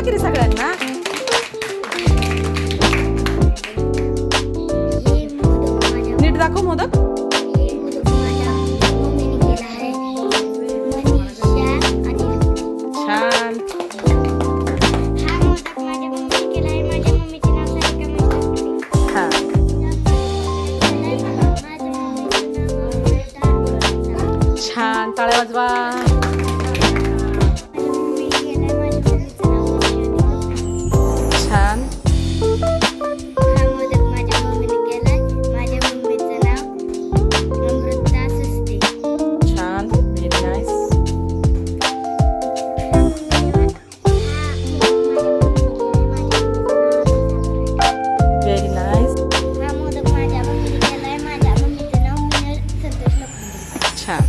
दाखवलं की रे सगळ्यांना. नीट दाखव मोदक. छान. हा छान. टाळ्या वाजवा. छान. छान. Very nice. Very nice. छान.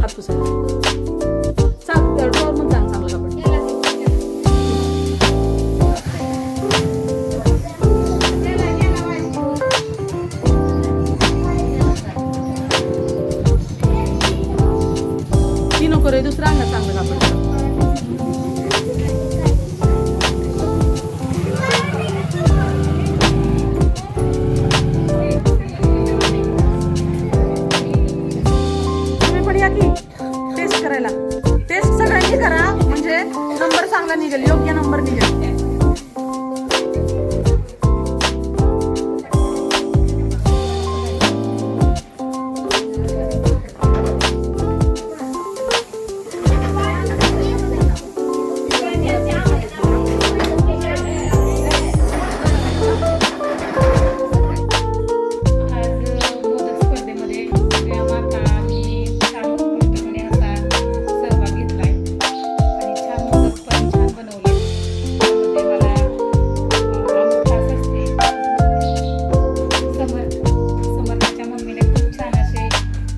हात पुसायला. सांग त्या ड्रॉवर मध्ये सांग चांगलं कापड. ती नको रे, दुसरं अंगात चांगलं कापड. तुम्ही पण या की टेस्ट करायला. टेस्ट सगळ्यांनी करा म्हणजे नंबर चांगला निघेल, योग्य नंबर निघेल.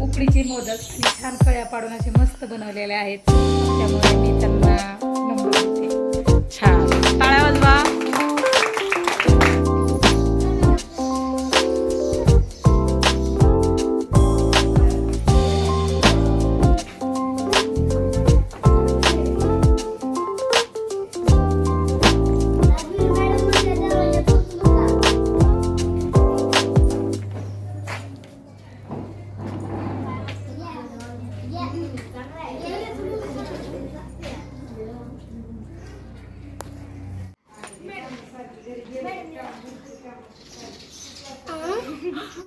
उकडीचे मोदक आणि छान कळ्या पाडून असे मस्त बनवलेले आहेत, त्यामुळे मी त्यांना नंबर देते. छान. टाळ्या